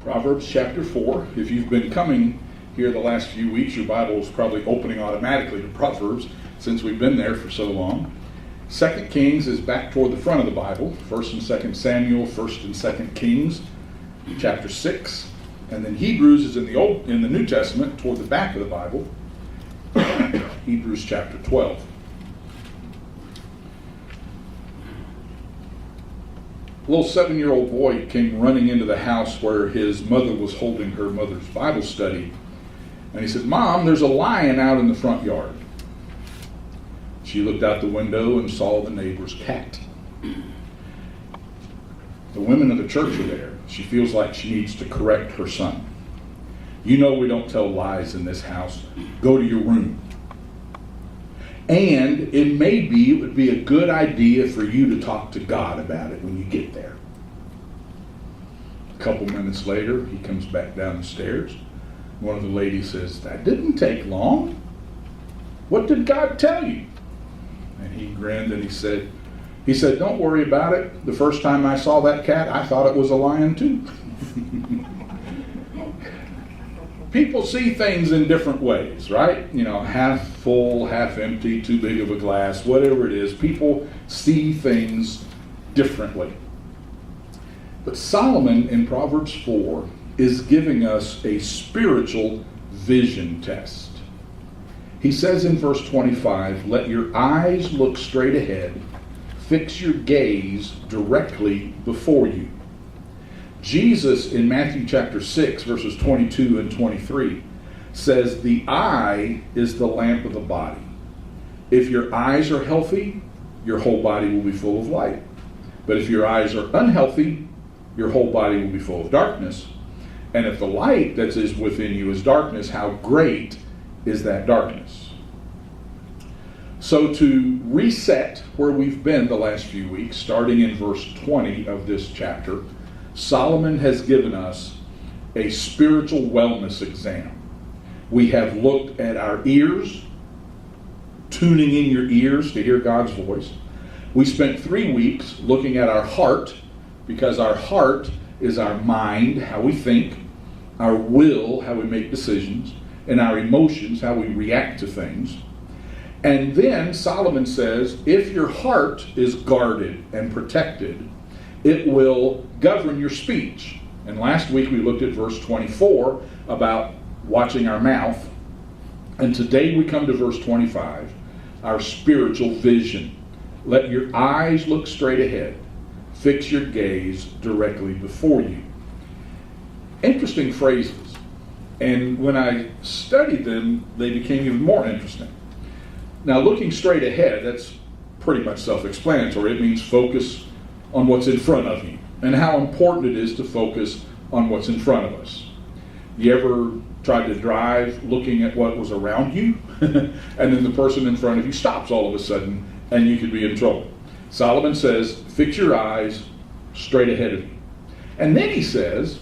Proverbs chapter 4. If you've been coming here the last few weeks, your Bible is probably opening automatically to Proverbs since we've been there for so long. 2 Kings is back toward the front of the Bible. 1st and 2nd Samuel, 1st and 2nd Kings, chapter 6. And then Hebrews is in the New Testament toward the back of the Bible. Hebrews chapter 12. A little 7-year-old boy came running into the house where his mother was holding her mother's Bible study. And he said, "Mom, there's a lion out in the front yard." She looked out the window and saw the neighbor's cat. The women of the church are there. She feels like she needs to correct her son. "You know we don't tell lies in this house. Go to your room. And it would be a good idea for you to talk to God about it when you get there." A couple minutes later, he comes back down the stairs. One of the ladies says, "That didn't take long. What did God tell you?" And he grinned and he said, "Don't worry about it. The first time I saw that cat, I thought it was a lion too." People see things in different ways, right? Half full, half empty, too big of a glass, whatever it is. People see things differently. But Solomon in Proverbs 4 is giving us a spiritual vision test. He says in verse 25, "Let your eyes look straight ahead. Fix your gaze directly before you." Jesus in Matthew chapter 6, verses 22 and 23, says the eye is the lamp of the body. If your eyes are healthy, your whole body will be full of light. But if your eyes are unhealthy, your whole body will be full of darkness. And if the light that is within you is darkness, how great is that darkness? So to reset where we've been the last few weeks, starting in verse 20 of this chapter, Solomon has given us a spiritual wellness exam. We have looked at our ears, tuning in your ears to hear God's voice. We spent 3 weeks looking at our heart, because our heart is our mind, how we think, our will, how we make decisions, and our emotions, how we react to things. And then Solomon says, if your heart is guarded and protected, it will govern your speech. And last week we looked at verse 24 about watching our mouth. And today we come to verse 25, our spiritual vision. Let your eyes look straight ahead. Fix your gaze directly before you. Interesting phrases. And when I studied them, they became even more interesting. Now, looking straight ahead, that's pretty much self-explanatory. It means focus on what's in front of you and how important it is to focus on what's in front of us. You ever tried to drive looking at what was around you and then the person in front of you stops all of a sudden and you could be in trouble? Solomon says, fix your eyes straight ahead of you. And then he says,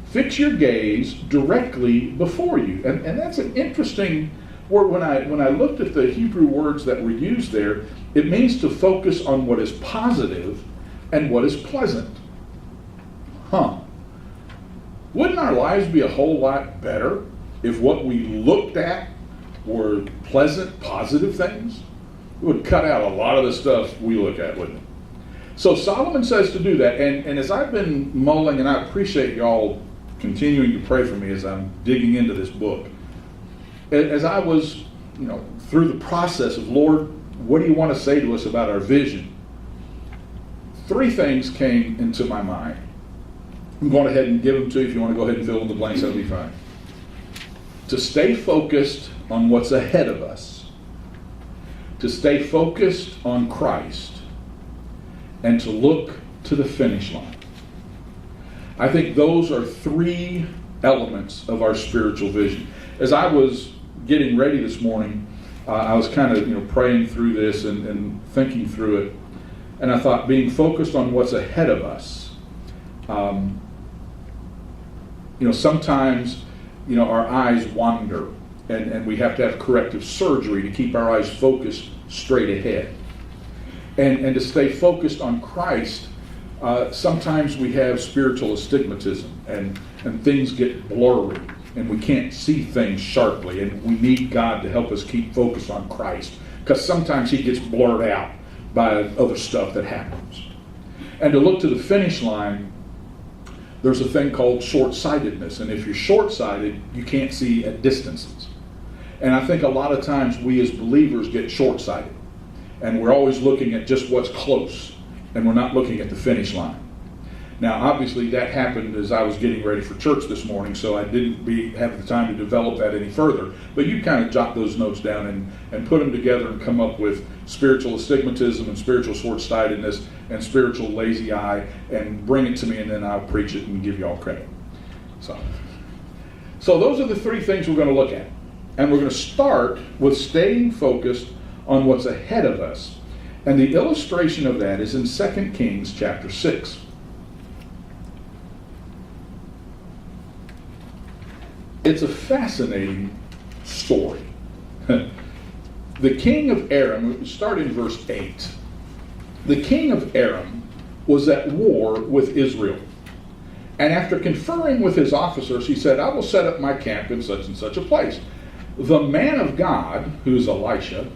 fix your gaze directly before you. And that's an interesting word. When I looked at the Hebrew words that were used there, it means to focus on what is positive and what is pleasant. Wouldn't our lives be a whole lot better if what we looked at were pleasant, positive things? It would cut out a lot of the stuff we look at, wouldn't it? So Solomon says to do that. And as I've been mulling, and I appreciate y'all continuing to pray for me as I'm digging into this book, as I was, through the process of, Lord, what do you want to say to us about our vision? 3 things came into my mind. I'm going ahead and give them to you. If you want to go ahead and fill in the blanks, that'll be fine. To stay focused on what's ahead of us. To stay focused on Christ. And to look to the finish line. I think those are 3 elements of our spiritual vision. As I was getting ready this morning, I was kind of praying through this and thinking through it. And I thought being focused on what's ahead of us. Sometimes, our eyes wander and we have to have corrective surgery to keep our eyes focused straight ahead. And to stay focused on Christ, Sometimes we have spiritual astigmatism and things get blurry and we can't see things sharply, and we need God to help us keep focused on Christ, because sometimes he gets blurred out by other stuff that happens. And to look to the finish line, there's a thing called short-sightedness, and if you're short-sighted, you can't see at distances. And I think a lot of times we as believers get short-sighted, and we're always looking at just what's close, and we're not looking at the finish line. Now, obviously, that happened as I was getting ready for church this morning, so I didn't have the time to develop that any further. But you kind of jot those notes down and put them together and come up with spiritual astigmatism and spiritual short-sightedness and spiritual lazy eye, and bring it to me, and then I'll preach it and give you all credit. So those are the three things we're going to look at. And we're going to start with staying focused on what's ahead of us. And the illustration of that is in 2 Kings chapter 6. It's a fascinating story. The king of Aram, we start in verse 8. The king of Aram was at war with Israel. And after conferring with his officers, he said, I will set up my camp in such and such a place. The man of God, who's Elisha,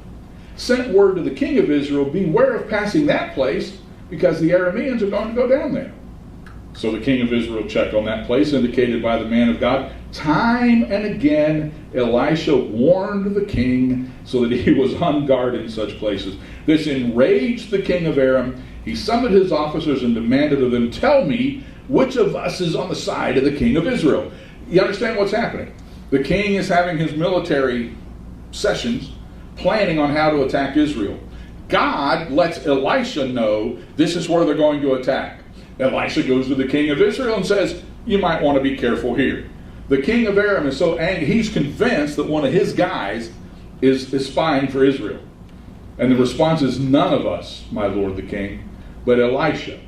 sent word to the king of Israel, beware of passing that place, because the Arameans are going to go down there. So the king of Israel checked on that place indicated by the man of God. Time and again, Elisha warned the king so that he was on guard in such places. This enraged the king of Aram. He summoned his officers and demanded of them, tell me which of us is on the side of the king of Israel. You understand what's happening? The king is having his military sessions, planning on how to attack Israel. God lets Elisha know this is where they're going to attack. Elisha goes to the king of Israel and says, you might want to be careful here. The king of Aram is so angry, he's convinced that one of his guys is spying for Israel. And the response is, none of us, my lord the king, but Elisha,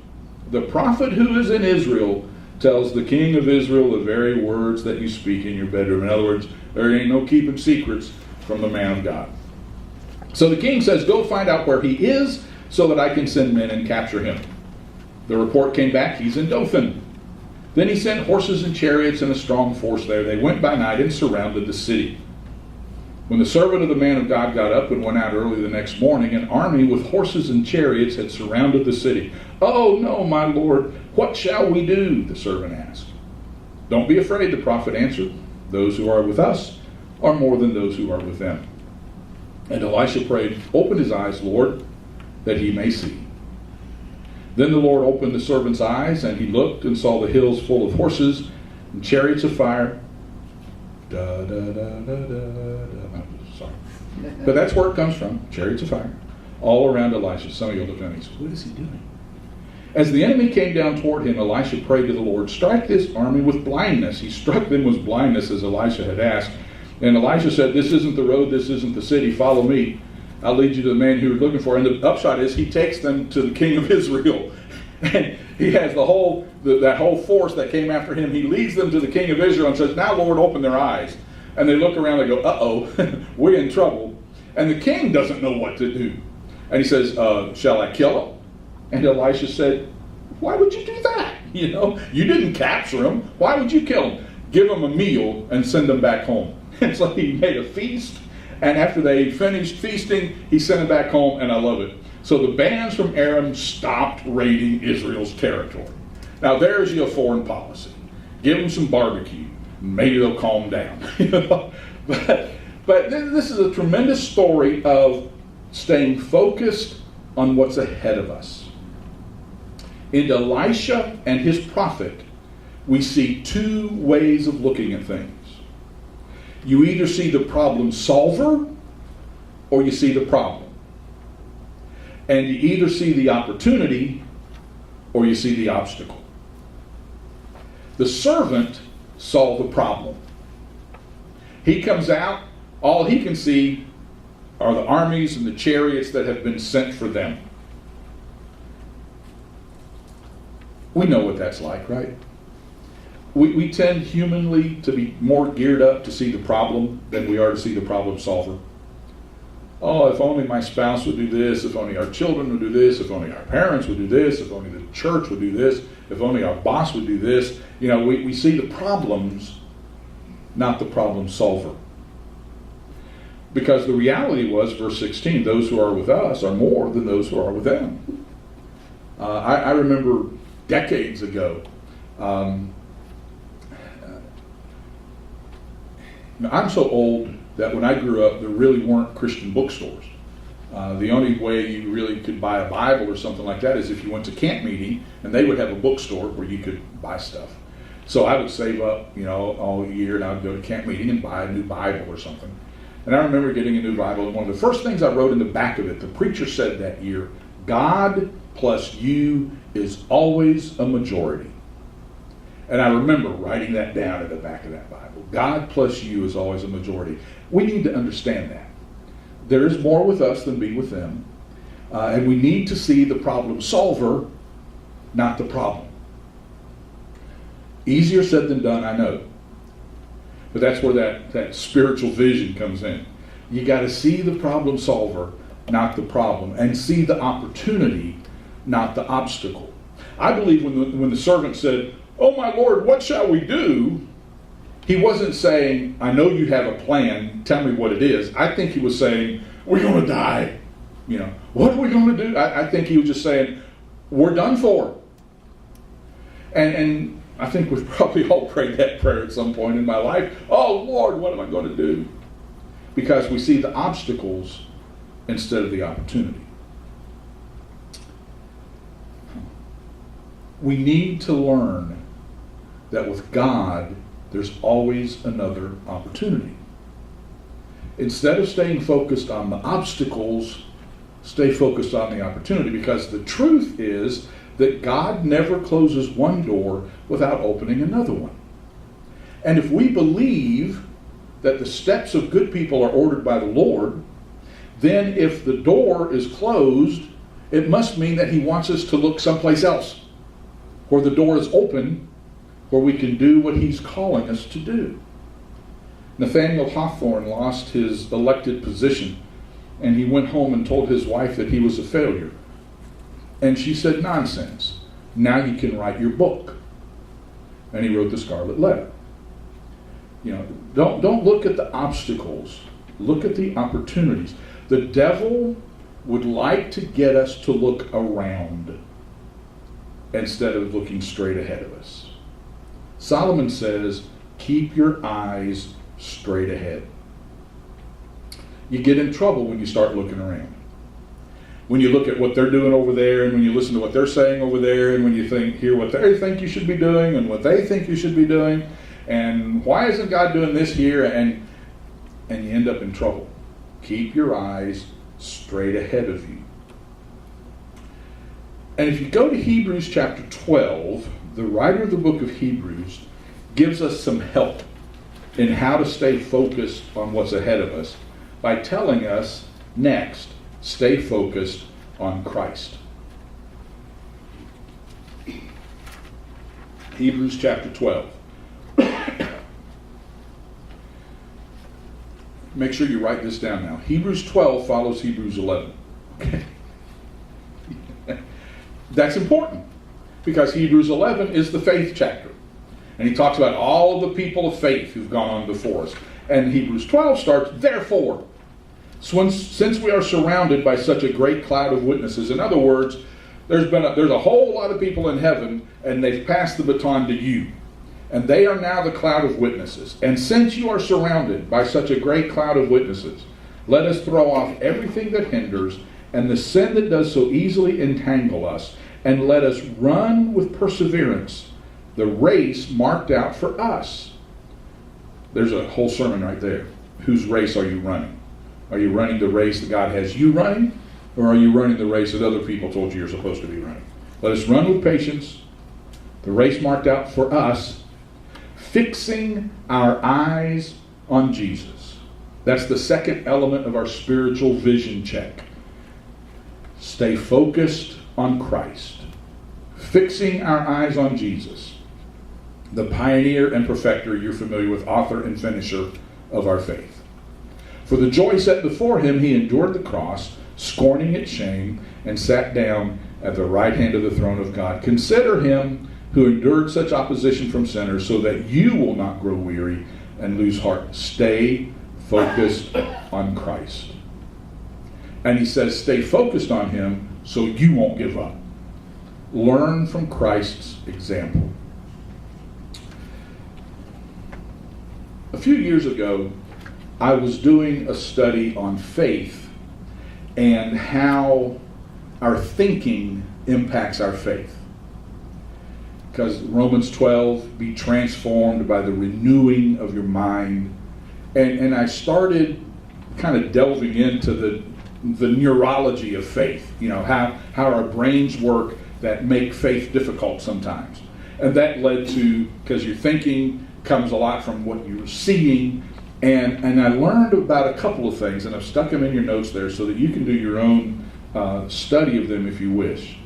the prophet who is in Israel, tells the king of Israel the very words that you speak in your bedroom. In other words, there ain't no keeping secrets from the man of God. So the king says, go find out where he is so that I can send men and capture him. The report came back, he's in Dothan. Then he sent horses and chariots and a strong force there. They went by night and surrounded the city. When the servant of the man of God got up and went out early the next morning, an army with horses and chariots had surrounded the city. Oh no, my lord, what shall we do? The servant asked. Don't be afraid, the prophet answered. Those who are with us are more than those who are with them. And Elisha prayed, open his eyes, Lord, that he may see. Then the Lord opened the servant's eyes, and he looked and saw the hills full of horses and chariots of fire. Sorry. But that's where it comes from, chariots of fire, all around Elisha. Some of you look at me and say, what is he doing? As the enemy came down toward him, Elisha prayed to the Lord, strike this army with blindness. He struck them with blindness as Elisha had asked. And Elisha said, this isn't the road, this isn't the city, follow me. I'll lead you to the man who you're looking for. And the upshot is he takes them to the king of Israel. And he has that whole force that came after him. He leads them to the king of Israel and says, now, Lord, open their eyes. And they look around and go, uh-oh, we're in trouble. And the king doesn't know what to do. And he says, shall I kill him? And Elisha said, why would you do that? You didn't capture him. Why would you kill him? Give him a meal and send them back home. And so he made a feast. And after they finished feasting, he sent them back home, and I love it. So the bands from Aram stopped raiding Israel's territory. Now there's your foreign policy. Give them some barbecue. Maybe they'll calm down. But this is a tremendous story of staying focused on what's ahead of us. In Elisha and his prophet, we see two ways of looking at things. You either see the problem solver or you see the problem. And you either see the opportunity or you see the obstacle. The servant saw the problem. He comes out, all he can see are the armies and the chariots that have been sent for them. We know what that's like, right? We tend humanly to be more geared up to see the problem than we are to see the problem solver. oh, if only my spouse would do this, if only our children would do this, if only our parents would do this, if only the church would do this, if only our boss would do this. You know, we see the problems, not the problem solver. Because the reality was, verse 16, those who are with us are more than those who are with them. I remember decades ago, I'm so old that when I grew up, there really weren't Christian bookstores. The only way you really could buy a Bible or something like that is if you went to camp meeting, and they would have a bookstore where you could buy stuff. So I would save up, all year, and I would go to camp meeting and buy a new Bible or something. And I remember getting a new Bible, and one of the first things I wrote in the back of it, the preacher said that year, God plus you is always a majority. And I remember writing that down at the back of that Bible. God plus you is always a majority. We need to understand that. There is more with us than be with them. And we need to see the problem solver, not the problem. Easier said than done, I know. But that's where that spiritual vision comes in. You got to see the problem solver, not the problem, and see the opportunity, not the obstacle. I believe when the servant said, "Oh my Lord, what shall we do?" he wasn't saying, "I know you have a plan, tell me what it is." I think he was saying, "We're going to die. What are we going to do?" I think he was just saying, "We're done for." And I think we've probably all prayed that prayer at some point in my life. Oh Lord, what am I going to do? Because we see the obstacles instead of the opportunity. We need to learn that with God, there's always another opportunity. Instead of staying focused on the obstacles, stay focused on the opportunity, because the truth is that God never closes one door without opening another one. And if we believe that the steps of good people are ordered by the Lord, then if the door is closed, it must mean that he wants us to look someplace else, where the door is open, where we can do what he's calling us to do. Nathaniel Hawthorne lost his elected position, and he went home and told his wife that he was a failure. And she said, "Nonsense. Now you can write your book." And he wrote The Scarlet Letter. Don't look at the obstacles. Look at the opportunities. The devil would like to get us to look around instead of looking straight ahead of us. Solomon says, keep your eyes straight ahead. You get in trouble when you start looking around. When you look at what they're doing over there, and when you listen to what they're saying over there, and when you hear what they think you should be doing, and what they think you should be doing, and why isn't God doing this here, and you end up in trouble. Keep your eyes straight ahead of you. And if you go to Hebrews chapter 12, the writer of the book of Hebrews gives us some help in how to stay focused on what's ahead of us by telling us next, stay focused on Christ. Hebrews chapter 12. Make sure you write this down now. Hebrews 12 follows Hebrews 11. Okay. That's important because Hebrews 11 is the faith chapter. And he talks about all of the people of faith who've gone on before us. And Hebrews 12 starts, therefore, since we are surrounded by such a great cloud of witnesses. In other words, there's a whole lot of people in heaven, and they've passed the baton to you. And they are now the cloud of witnesses. And since you are surrounded by such a great cloud of witnesses, let us throw off everything that hinders and the sin that does so easily entangle us, and let us run with perseverance the race marked out for us. There's a whole sermon right there. Whose race are you running? Are you running the race that God has you running, or are you running the race that other people told you you're supposed to be running? Let us run with patience the race marked out for us, fixing our eyes on Jesus. That's the second element of our spiritual vision check. Stay focused on Christ. Fixing our eyes on Jesus, the pioneer and perfecter, you're familiar with, author and finisher of our faith. For the joy set before him, he endured the cross, scorning its shame, and sat down at the right hand of the throne of God. Consider him who endured such opposition from sinners, so that you will not grow weary and lose heart. Stay focused on Christ. And he says, stay focused on him so you won't give up. Learn from Christ's example. A few years ago, I was doing a study on faith and how our thinking impacts our faith. Because Romans 12, be transformed by the renewing of your mind. And I started kind of delving into the neurology of faith, how our brains work that make faith difficult sometimes. And that led to, because your thinking comes a lot from what you're seeing, and I learned about a couple of things, and I've stuck them in your notes there so that you can do your own study of them if you wish.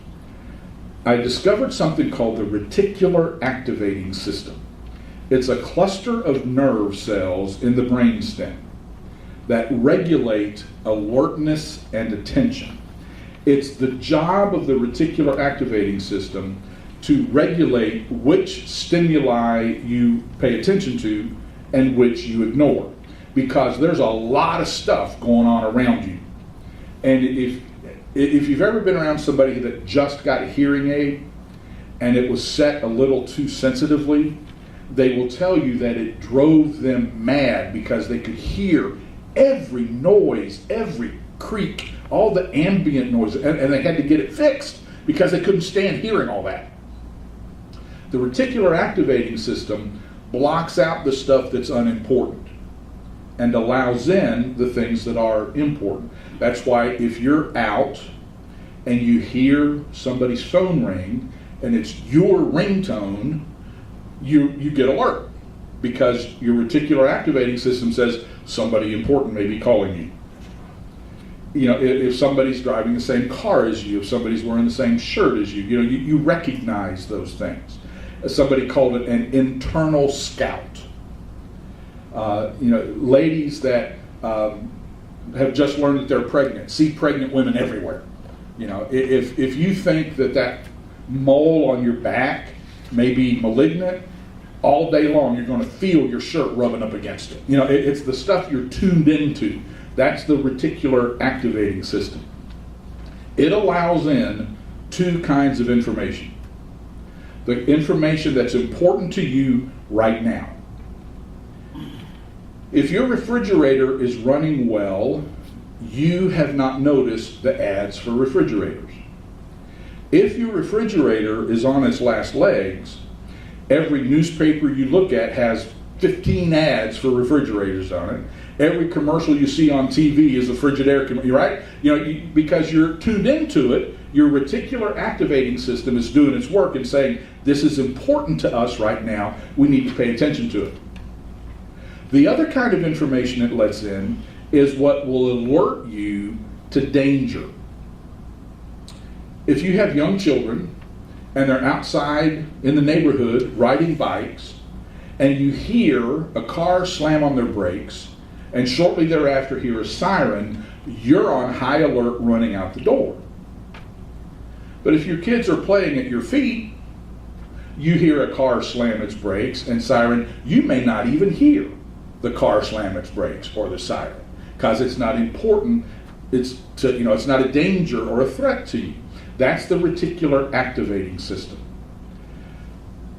I discovered something called the reticular activating system. It's a cluster of nerve cells in the brainstem that regulate alertness and attention. It's the job of the reticular activating system to regulate which stimuli you pay attention to and which you ignore, because there's a lot of stuff going on around you. And if you've ever been around somebody that just got a hearing aid and it was set a little too sensitively, they will tell you that it drove them mad because they could hear every noise, every creak, all the ambient noise, and they had to get it fixed because they couldn't stand hearing all that. The reticular activating system blocks out the stuff that's unimportant and allows in the things that are important. That's why if you're out and you hear somebody's phone ring and it's your ringtone, you get alert because your reticular activating system says somebody important may be calling you. If somebody's driving the same car as you, if somebody's wearing the same shirt as you, you recognize those things. Somebody called it an internal scout. Ladies that have just learned that they're pregnant see pregnant women everywhere. If you think that mole on your back may be malignant, all day long you're going to feel your shirt rubbing up against it. It's the stuff you're tuned into. That's the reticular activating system. It allows in two kinds of information. The information that's important to you right now. If your refrigerator is running well, you have not noticed the ads for refrigerators. If your refrigerator is on its last legs, every newspaper you look at has 15 ads for refrigerators on it. Every commercial you see on TV is a Frigidaire commercial, right? Because you're tuned into it, your reticular activating system is doing its work and saying, this is important to us right now, we need to pay attention to it. The other kind of information it lets in is what will alert you to danger. If you have young children and they're outside in the neighborhood riding bikes and you hear a car slam on their brakes and shortly thereafter hear a siren, you're on high alert running out the door. But if your kids are playing at your feet, you hear a car slam its brakes and siren, you may not even hear the car slam its brakes or the siren because it's not important. It's not a danger or a threat to you. That's the reticular activating system.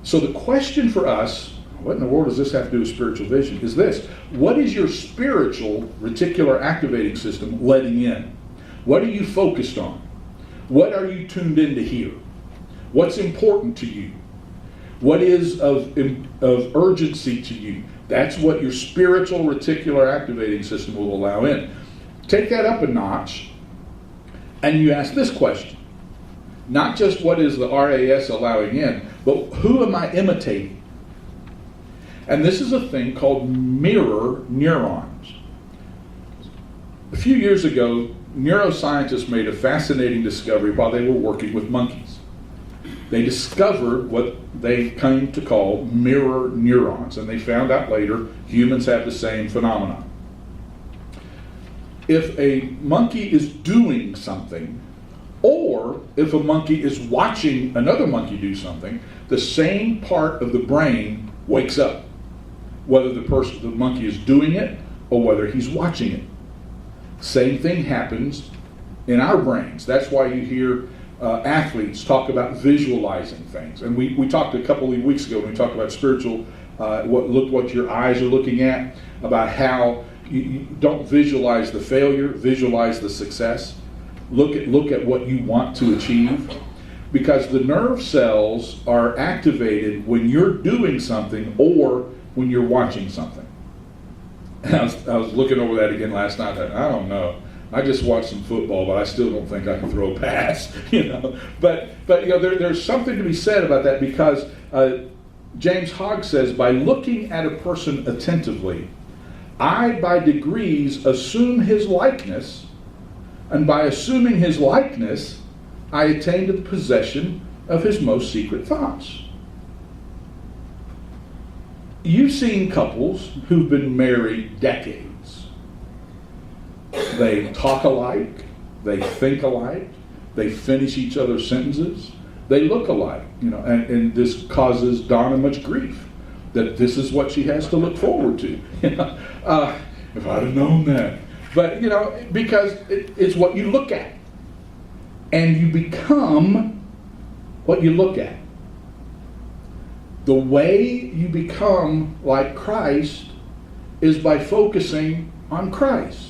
So the question for us, what in the world does this have to do with spiritual vision, is this: what is your spiritual reticular activating system letting in? What are you focused on? What are you tuned in to hear? What's important to you? What is of urgency to you? That's what your spiritual reticular activating system will allow in. Take that up a notch, and you ask this question. Not just what is the RAS allowing in, but who am I imitating? And this is a thing called mirror neurons. A few years ago, neuroscientists made a fascinating discovery while they were working with monkeys. They discovered what they came to call mirror neurons, and they found out later humans have the same phenomenon. if a monkey is doing something, or if a monkey is watching another monkey do something, the same part of the brain wakes up, whether the monkey is doing it or whether he's watching it. Same thing happens in our brains. That's why you hear athletes talk about visualizing things. And we talked a couple of weeks ago when we talked about spiritual, what your eyes are looking at, about how you don't visualize the failure, visualize the success. Look at what you want to achieve. Because the nerve cells are activated when you're doing something or when you're watching something. And I was looking over that again last night. I don't know. I just watched some football, but I still don't think I can throw a pass. But there's something to be said about that, because James Hogg says, by looking at a person attentively, I by degrees assume his likeness, and by assuming his likeness, I attain to the possession of his most secret thoughts. You've seen couples who've been married decades. They talk alike, they think alike, they finish each other's sentences, they look alike, and this causes Donna much grief, that this is what she has to look forward to. If I'd have known that. But, because it's what you look at. And you become what you look at. The way you become like Christ is by focusing on Christ.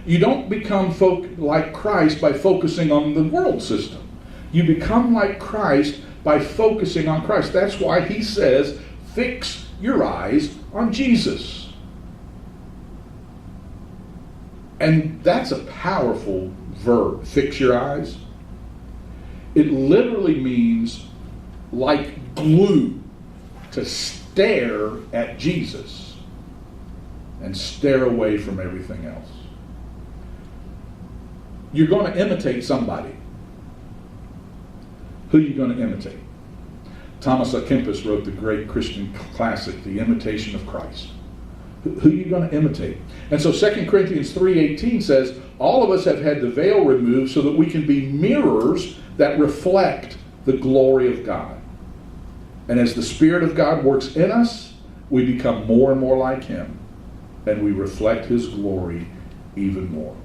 You don't become like Christ by focusing on the world system. You become like Christ by focusing on Christ. That's why he says, fix your eyes on Jesus. And that's a powerful verb, fix your eyes. It literally means like glue, to stare at Jesus and stare away from everything else. You're going to imitate somebody. Who are you going to imitate? Thomas à Kempis wrote the great Christian classic, The Imitation of Christ. Who are you going to imitate? And so 2 Corinthians 3:18 says, all of us have had the veil removed so that we can be mirrors that reflect the glory of God. And as the Spirit of God works in us, we become more and more like Him, and we reflect His glory even more.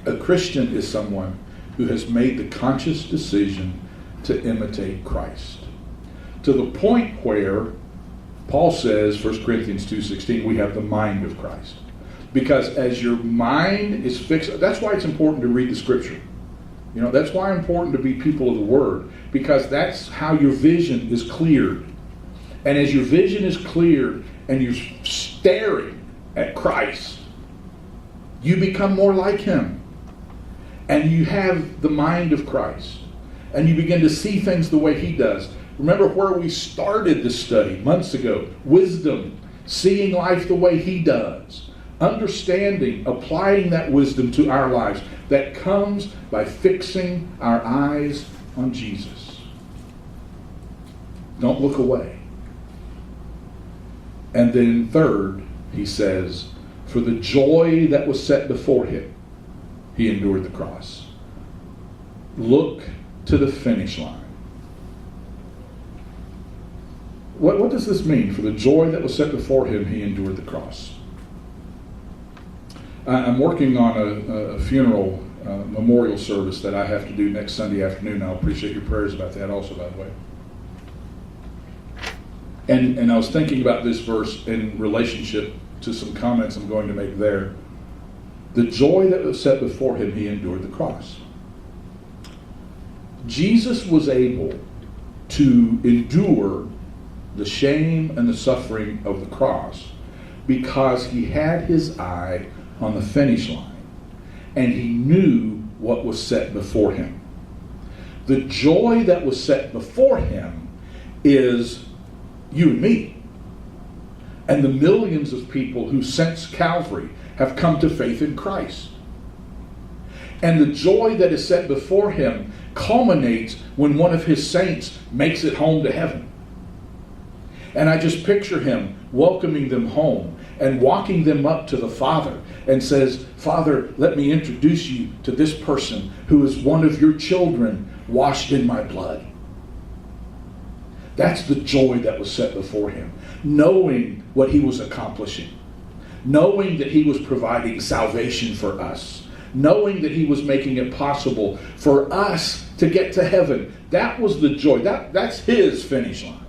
A Christian is someone who has made the conscious decision to imitate Christ, to the point where Paul says, 1 Corinthians 2:16, we have the mind of Christ. Because as your mind is fixed, that's why it's important to read the Scripture. That's why it's important to be people of the Word, because that's how your vision is cleared. And as your vision is cleared and you're staring at Christ, you become more like Him. And you have the mind of Christ. And you begin to see things the way He does. Remember where we started this study months ago. Wisdom, seeing life the way He does. Understanding, applying that wisdom to our lives. That comes by fixing our eyes on Jesus. Don't look away. And then third, he says, for the joy that was set before Him, He endured the cross. Look to the finish line. What does this mean? For the joy that was set before Him, He endured the cross. I'm working on a funeral memorial service that I have to do next Sunday afternoon. I'll appreciate your prayers about that also, by the way. And I was thinking about this verse in relationship to some comments I'm going to make there. The joy that was set before Him, He endured the cross. Jesus was able to endure the shame and the suffering of the cross because He had His eye on the finish line, and He knew what was set before Him. The joy that was set before Him is you and me, and the millions of people who since Calvary have come to faith in Christ. And the joy that is set before Him culminates when one of His saints makes it home to heaven. And I just picture him welcoming them home and walking them up to the Father and says, Father, let me introduce you to this person who is one of your children washed in my blood. That's the joy that was set before him. Knowing what he was accomplishing. Knowing that he was providing salvation for us. Knowing that he was making it possible for us to get to heaven. That was the joy. That's his finish line.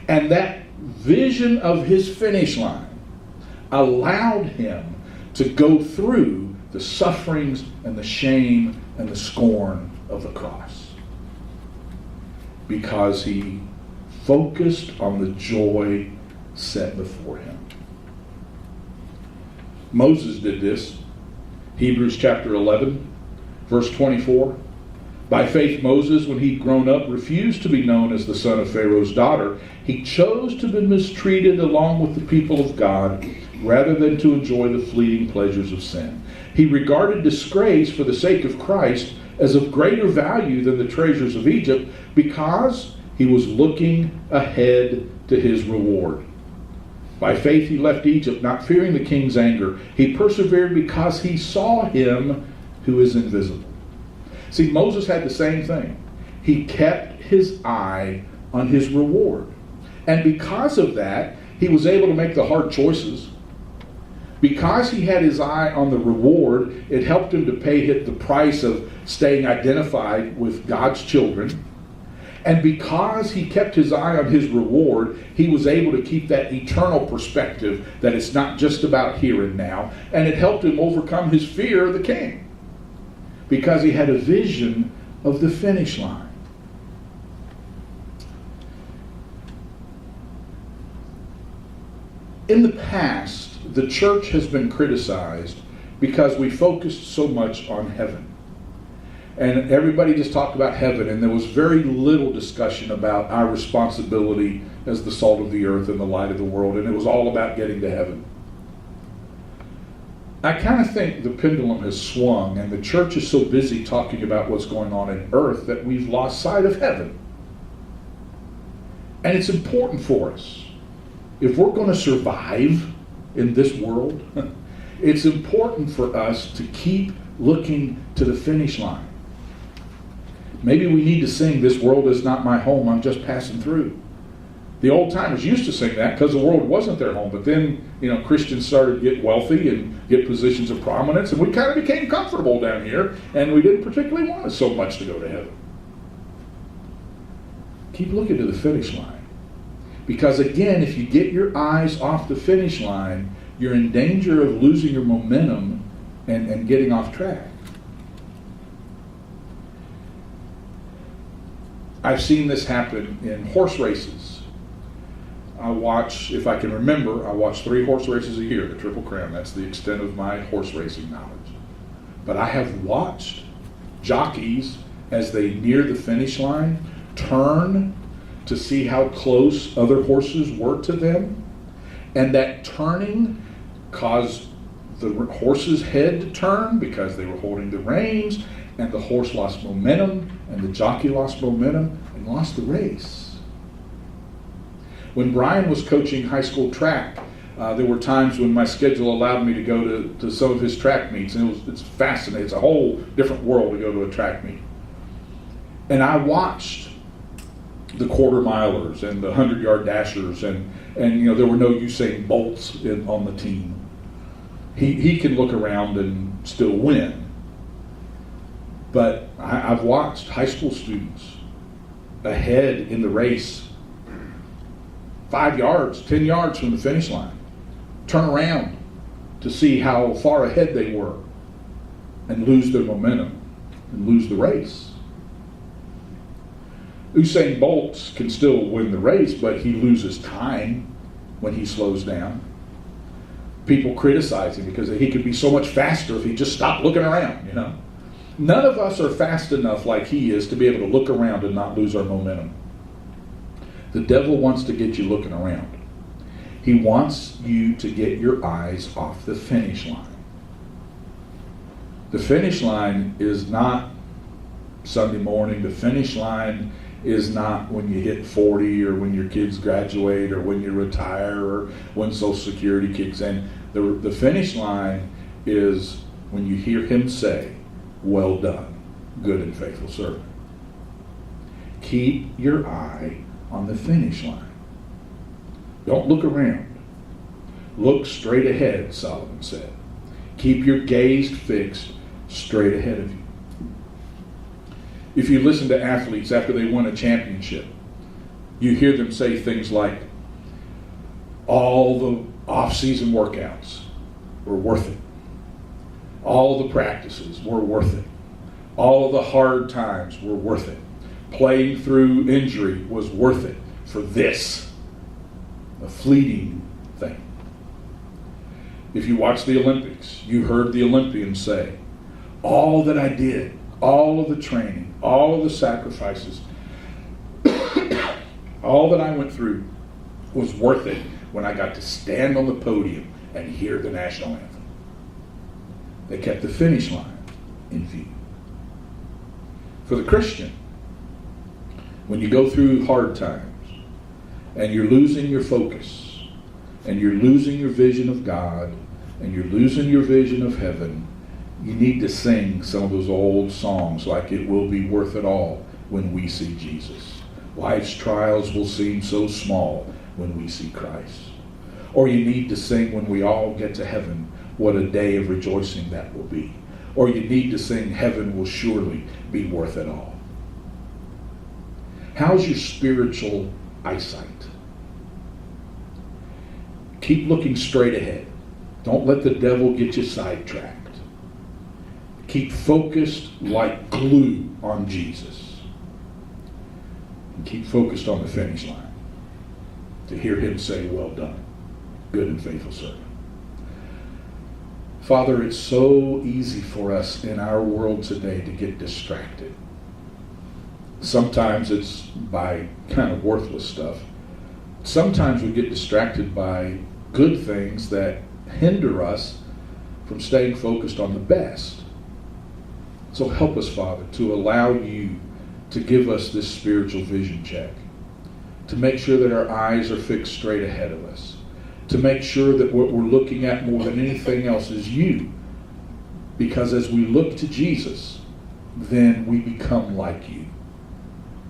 And that vision of his finish line allowed him to go through the sufferings and the shame and the scorn of the cross. Because he focused on the joy set before him. Moses did this. Hebrews chapter 11, verse 24. By faith Moses, when he'd grown up, refused to be known as the son of Pharaoh's daughter. He chose to be mistreated along with the people of God rather than to enjoy the fleeting pleasures of sin. He regarded disgrace for the sake of Christ as of greater value than the treasures of Egypt because he was looking ahead to his reward. By faith he left Egypt, not fearing the king's anger. He persevered because he saw him who is invisible. See, Moses had the same thing. He kept his eye on his reward. And because of that, he was able to make the hard choices. Because he had his eye on the reward, it helped him to pay the price of staying identified with God's children. And because he kept his eye on his reward, he was able to keep that eternal perspective that it's not just about here and now. And it helped him overcome his fear of the king. Because he had a vision of the finish line. In the past, the church has been criticized because we focused so much on heaven. And everybody just talked about heaven, and there was very little discussion about our responsibility as the salt of the earth and the light of the world, and it was all about getting to heaven. I kind of think the pendulum has swung, and the church is so busy talking about what's going on in earth that we've lost sight of heaven. And it's important for us. If we're going to survive in this world, it's important for us to keep looking to the finish line. Maybe we need to sing, "This world is not my home, I'm just passing through." The old timers used to sing that because the world wasn't their home. But then, Christians started to get wealthy and get positions of prominence, and we kind of became comfortable down here, and we didn't particularly want so much to go to heaven. Keep looking to the finish line. Because again, if you get your eyes off the finish line, you're in danger of losing your momentum and getting off track. I've seen this happen in horse races. I watch 3 horse races a year, the Triple Crown. That's the extent of my horse racing knowledge. But I have watched jockeys, as they near the finish line, turn to see how close other horses were to them. And that turning caused the horse's head to turn because they were holding the reins, and the horse lost momentum, and the jockey lost momentum and lost the race. When Brian was coaching high school track, there were times when my schedule allowed me to go to some of his track meets, and it's fascinating. It's a whole different world to go to a track meet. And I watched the quarter milers and the 100-yard dashers, and there were no Usain Bolts on the team. He can look around and still win. But I've watched high school students ahead in the race, 5 yards, 10 yards from the finish line, turn around to see how far ahead they were and lose their momentum and lose the race. Usain Bolt can still win the race, but he loses time when he slows down. People criticize him because he could be so much faster if he just stopped looking around, None of us are fast enough like he is to be able to look around and not lose our momentum. The devil wants to get you looking around. He wants you to get your eyes off the finish line. The finish line is not Sunday morning. The finish line is not when you hit 40 or when your kids graduate or when you retire or when Social Security kicks in. The finish line is when you hear him say, "Well done, good and faithful servant." Keep your eye on the finish line. Don't look around. Look straight ahead, Solomon said. Keep your gaze fixed straight ahead of you. If you listen to athletes after they win a championship, you hear them say things like, all the off-season workouts were worth it. All the practices were worth it. All of the hard times were worth it. Playing through injury was worth it for this, a fleeting thing. If you watch the Olympics, you heard the Olympians say, all that I did, all of the training, all of the sacrifices, all that I went through was worth it when I got to stand on the podium and hear the national anthem. They kept the finish line in view. For the Christian, when you go through hard times and you're losing your focus and you're losing your vision of God and you're losing your vision of heaven, you need to sing some of those old songs like "It Will Be Worth It All When We See Jesus." Life's trials will seem so small when we see Christ. Or you need to sing when we all get to heaven, what a day of rejoicing that will be. Or you need to sing, heaven will surely be worth it all. How's your spiritual eyesight? Keep looking straight ahead. Don't let the devil get you sidetracked. Keep focused like glue on Jesus. And keep focused on the finish line to hear him say, "Well done, good and faithful servant." Father, it's so easy for us in our world today to get distracted. Sometimes it's by kind of worthless stuff. Sometimes we get distracted by good things that hinder us from staying focused on the best. So help us, Father, to allow you to give us this spiritual vision check, to make sure that our eyes are fixed straight ahead of us, to make sure that what we're looking at more than anything else is you. Because as we look to Jesus, then we become like you.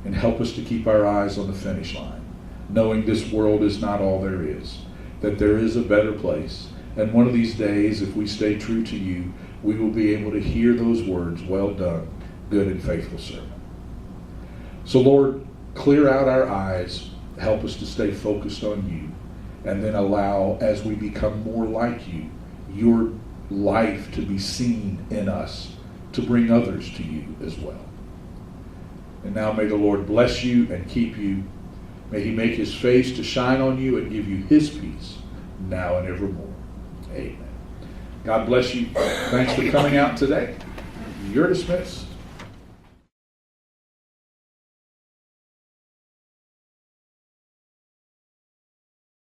And help us to keep our eyes on the finish line, knowing this world is not all there is, that there is a better place. And one of these days, if we stay true to you, we will be able to hear those words, "Well done, good and faithful servant." So Lord, clear out our eyes, help us to stay focused on you, and then allow, as we become more like you, your life to be seen in us, to bring others to you as well. And now may the Lord bless you and keep you. May he make his face to shine on you and give you his peace, now and evermore. Amen. God bless you. Thanks for coming out today. You're dismissed.